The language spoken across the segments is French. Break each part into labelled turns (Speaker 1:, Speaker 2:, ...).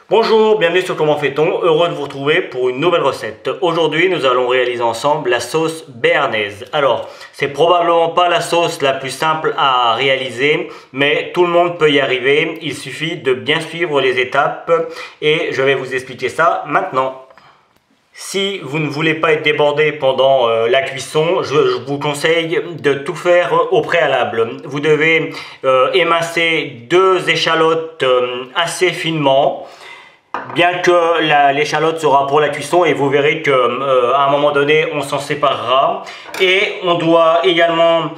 Speaker 1: Bonjour, bienvenue sur Comment fait-on, heureux de vous retrouver pour une nouvelle recette. Aujourd'hui, nous allons réaliser ensemble la sauce béarnaise. Alors, c'est probablement pas la sauce la plus simple à réaliser, mais tout le monde peut y arriver. Il suffit de bien suivre les étapes et je vais vous expliquer ça maintenant. Si vous ne voulez pas être débordé pendant la cuisson, je vous conseille de tout faire au préalable. Vous devez émincer 2 échalotes assez finement. Bien que l'échalote sera pour la cuisson et vous verrez qu'à un moment donné on s'en séparera. Et on doit également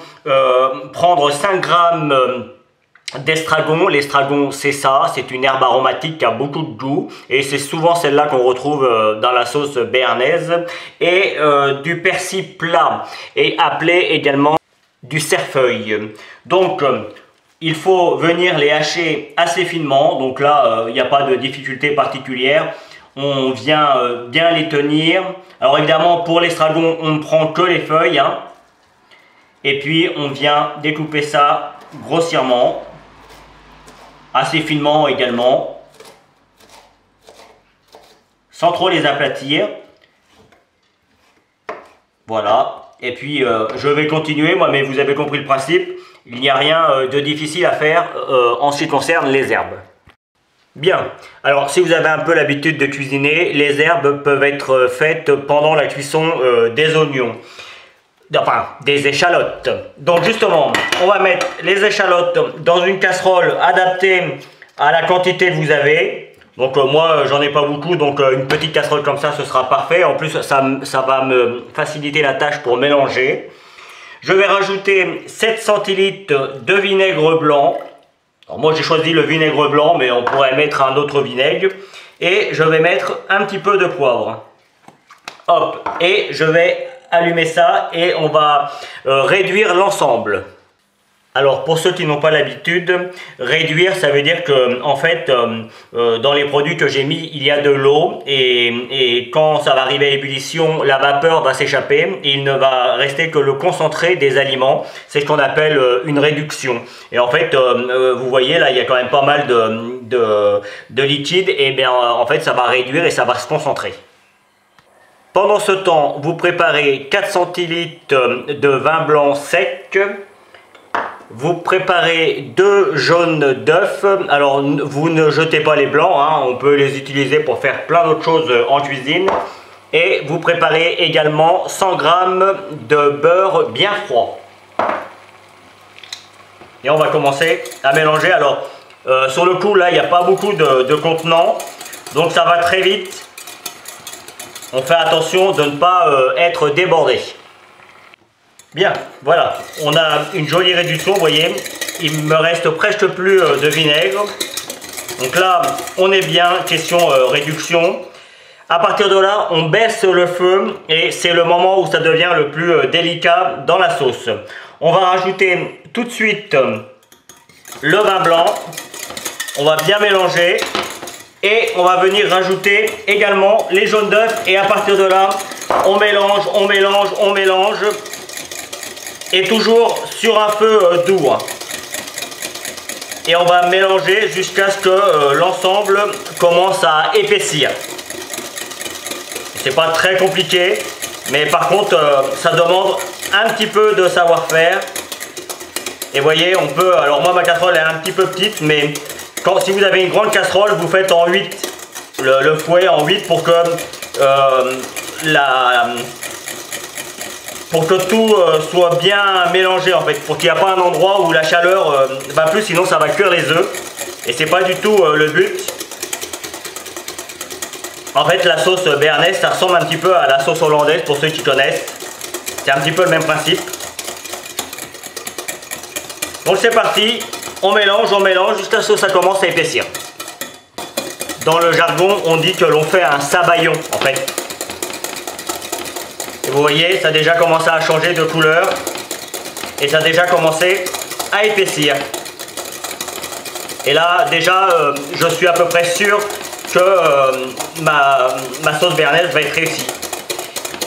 Speaker 1: prendre 5 grammes d'estragon. L'estragon, c'est ça, c'est une herbe aromatique qui a beaucoup de goût et c'est souvent celle-là qu'on retrouve dans la sauce béarnaise. Et du persil plat et appelé également du cerfeuil. Donc il faut venir les hacher assez finement, donc là il n'y a pas de difficulté particulière. On vient bien les tenir. Alors évidemment pour l'estragon on ne prend que les feuilles, hein. Et puis on vient découper ça grossièrement, assez finement également, sans trop les aplatir. Voilà, et puis je vais continuer moi, mais vous avez compris le principe. Il n'y a rien de difficile à faire en ce qui concerne les herbes. Bien, alors si vous avez un peu l'habitude de cuisiner, les herbes peuvent être faites pendant la cuisson des oignons, enfin des échalotes. Donc justement, on va mettre les échalotes dans une casserole adaptée à la quantité que vous avez. Donc moi j'en ai pas beaucoup, donc une petite casserole comme ça ce sera parfait. En plus ça va me faciliter la tâche pour mélanger. Je vais rajouter 7 centilitres de vinaigre blanc. Alors moi j'ai choisi le vinaigre blanc, mais on pourrait mettre un autre vinaigre. Et je vais mettre un petit peu de poivre. Hop, et je vais allumer ça et on va réduire l'ensemble. Alors pour ceux qui n'ont pas l'habitude, réduire ça veut dire que en fait dans les produits que j'ai mis il y a de l'eau et quand ça va arriver à ébullition la vapeur va s'échapper et il ne va rester que le concentré des aliments. C'est ce qu'on appelle une réduction. Et en fait vous voyez là il y a quand même pas mal de liquide et bien en fait ça va réduire et ça va se concentrer. Pendant ce temps vous préparez 4 centilitres de vin blanc sec. Vous préparez 2 jaunes d'œufs. Alors vous ne jetez pas les blancs, hein, on peut les utiliser pour faire plein d'autres choses en cuisine. Et vous préparez également 100 g de beurre bien froid. Et on va commencer à mélanger. Alors sur le coup là il n'y a pas beaucoup de contenants, donc ça va très vite. On fait attention de ne pas être débordé. Bien, voilà, on a une jolie réduction, vous voyez, il me reste presque plus de vinaigre. Donc là, on est bien, question réduction. À partir de là, on baisse le feu et c'est le moment où ça devient le plus délicat dans la sauce. On va rajouter tout de suite le vin blanc, on va bien mélanger et on va venir rajouter également les jaunes d'œufs et à partir de là, on mélange, on mélange, on mélange. Et toujours sur un feu doux. Et on va mélanger jusqu'à ce que l'ensemble commence à épaissir. C'est pas très compliqué, mais par contre ça demande un petit peu de savoir-faire. Et voyez, on peut, alors moi ma casserole est un petit peu petite, mais si vous avez une grande casserole, vous faites en 8, le fouet en 8 pour que pour que tout soit bien mélangé en fait, pour qu'il n'y ait pas un endroit où la chaleur va plus, sinon ça va cuire les œufs et c'est pas du tout le but. En fait la sauce béarnaise ça ressemble un petit peu à la sauce hollandaise pour ceux qui connaissent, c'est un petit peu le même principe. Donc c'est parti, on mélange jusqu'à ce que ça commence à épaissir. Dans le jargon on dit que l'on fait un sabayon en fait. Et vous voyez, ça a déjà commencé à changer de couleur et ça a déjà commencé à épaissir. Et là, déjà, je suis à peu près sûr que ma sauce béarnaise va être réussie.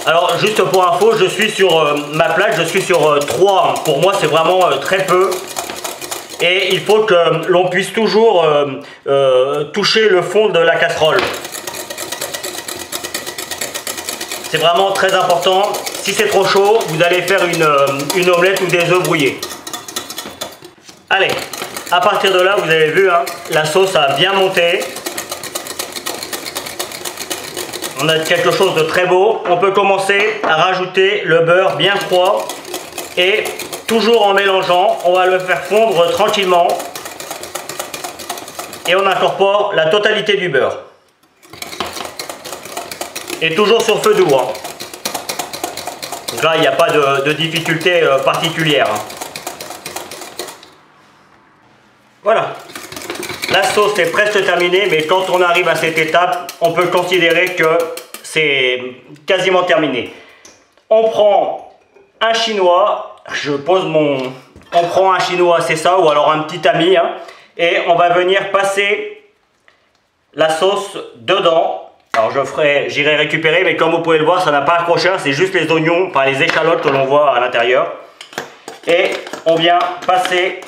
Speaker 1: Alors, juste pour info, je suis sur ma plaque, je suis sur 3. Pour moi, c'est vraiment très peu. Et il faut que l'on puisse toujours toucher le fond de la casserole. C'est vraiment très important. Si c'est trop chaud, vous allez faire une omelette ou des œufs brouillés. Allez, à partir de là, vous avez vu, hein, la sauce a bien monté. On a quelque chose de très beau. On peut commencer à rajouter le beurre bien froid. Et toujours en mélangeant, on va le faire fondre tranquillement. Et on incorpore la totalité du beurre. Et toujours sur feu doux. Hein. Donc là, il n'y a pas de difficulté particulière. Hein. Voilà. La sauce est presque terminée, mais quand on arrive à cette étape, on peut considérer que c'est quasiment terminé. On prend un chinois, on prend un chinois, c'est ça, ou alors un petit tamis, hein, et on va venir passer la sauce dedans. Alors j'irai récupérer, mais comme vous pouvez le voir, ça n'a pas accroché, c'est juste les oignons, enfin les échalotes que l'on voit à l'intérieur. Et on vient passer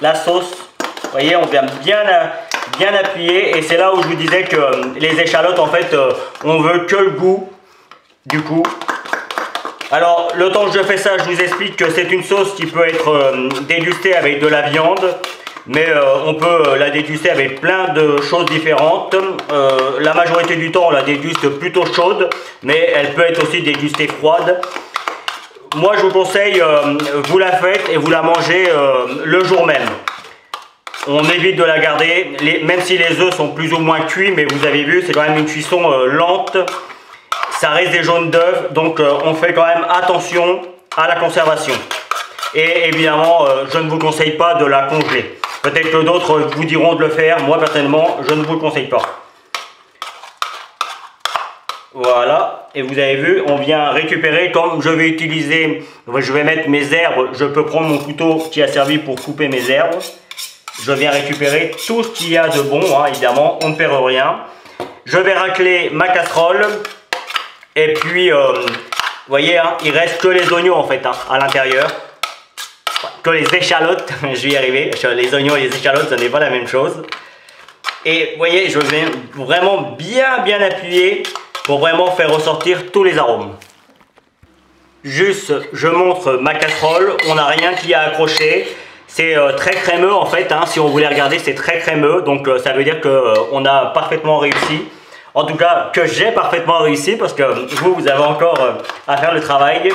Speaker 1: la sauce, vous voyez, on vient bien appuyer, et c'est là où je vous disais que les échalotes, en fait, on veut que le goût du coup. Alors, le temps que je fais ça, je vous explique que c'est une sauce qui peut être dégustée avec de la viande, mais on peut la déguster avec plein de choses différentes. La majorité du temps, on la déguste plutôt chaude, mais elle peut être aussi dégustée froide. Moi, je vous conseille, vous la faites et vous la mangez le jour même. On évite de la garder, même si les œufs sont plus ou moins cuits, mais vous avez vu, c'est quand même une cuisson lente. Ça reste des jaunes d'œufs, donc on fait quand même attention à la conservation. Et évidemment, je ne vous conseille pas de la congeler. Peut-être que d'autres vous diront de le faire, moi personnellement, je ne vous le conseille pas. Voilà, et vous avez vu, on vient récupérer, comme je vais utiliser, je vais mettre mes herbes, je peux prendre mon couteau qui a servi pour couper mes herbes. Je viens récupérer tout ce qu'il y a de bon, hein, évidemment, on ne perd rien. Je vais racler ma casserole, et puis, vous voyez, hein, il reste que les oignons en fait, hein, à l'intérieur. Que les échalotes, je vais y arriver, les oignons et les échalotes, ce n'est pas la même chose. Et vous voyez, je vais vraiment bien appuyer pour vraiment faire ressortir tous les arômes. Juste, je montre ma casserole, on n'a rien qui a accroché. C'est très crémeux en fait, hein, si on voulait regarder, c'est très crémeux, donc ça veut dire qu'on a parfaitement réussi. En tout cas, que j'ai parfaitement réussi, parce que vous avez encore à faire le travail.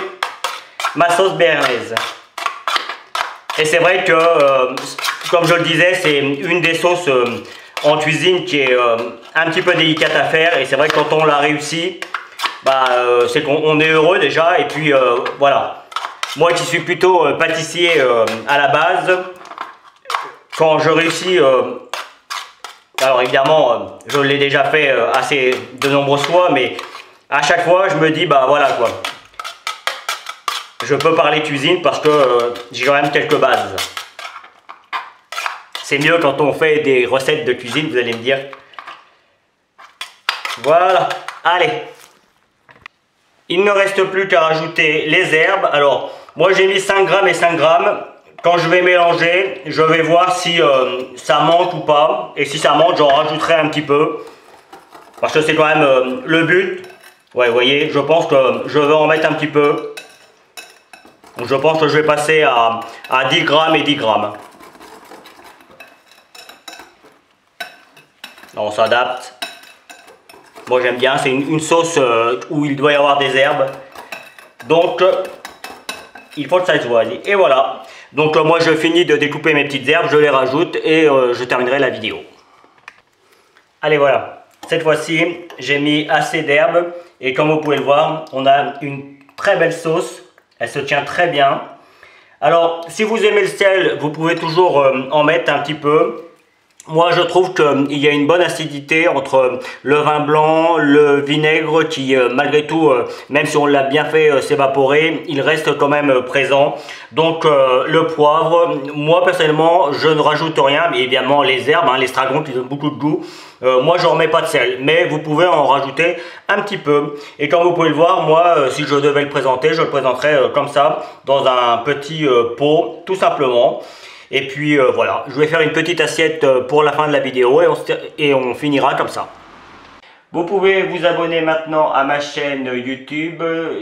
Speaker 1: Ma sauce béarnaise. Et c'est vrai que, comme je le disais, c'est une des sauces en cuisine qui est un petit peu délicate à faire. Et c'est vrai que quand on l'a réussi, bah, c'est qu'on est heureux déjà. Et puis voilà, moi qui suis plutôt pâtissier à la base, quand je réussis, alors évidemment je l'ai déjà fait assez de nombreuses fois, mais à chaque fois je me dis bah voilà quoi, je peux parler cuisine parce que j'ai quand même quelques bases. C'est mieux quand on fait des recettes de cuisine, vous allez me dire. Voilà, allez. Il ne reste plus qu'à rajouter les herbes. Alors, moi j'ai mis 5 grammes et 5 grammes. Quand je vais mélanger, je vais voir si ça manque ou pas. Et si ça manque, j'en rajouterai un petit peu. Parce que c'est quand même le but. Ouais, vous voyez, je pense que je vais en mettre un petit peu. Donc, je pense que je vais passer à 10 grammes et 10 grammes. On s'adapte. Moi j'aime bien, c'est une sauce où il doit y avoir des herbes. Donc il faut que ça se voie. Et voilà. Donc moi je finis de découper mes petites herbes, je les rajoute et je terminerai la vidéo. Allez voilà. Cette fois-ci j'ai mis assez d'herbes. Et comme vous pouvez le voir, on a une très belle sauce. Elle se tient très bien. Alors si vous aimez le sel, vous pouvez toujours en mettre un petit peu. Moi je trouve qu'il y a une bonne acidité entre le vin blanc, le vinaigre qui malgré tout, même si on l'a bien fait s'évaporer, il reste quand même présent. Donc le poivre, moi personnellement je ne rajoute rien, mais évidemment les herbes, hein, l'estragon qui donne beaucoup de goût. Moi je ne remets pas de sel, mais vous pouvez en rajouter un petit peu. Et comme vous pouvez le voir, moi si je devais le présenter, je le présenterais comme ça, dans un petit pot tout simplement. Et puis voilà, je vais faire une petite assiette pour la fin de la vidéo et on finira comme ça. Vous pouvez vous abonner maintenant à ma chaîne YouTube,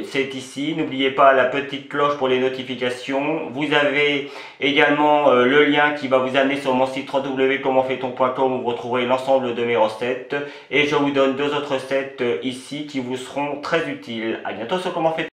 Speaker 1: c'est ici. N'oubliez pas la petite cloche pour les notifications. Vous avez également le lien qui va vous amener sur mon site www.commentfaiton.com où vous retrouverez l'ensemble de mes recettes. Et je vous donne 2 autres recettes ici qui vous seront très utiles. À bientôt sur Comment fait-on.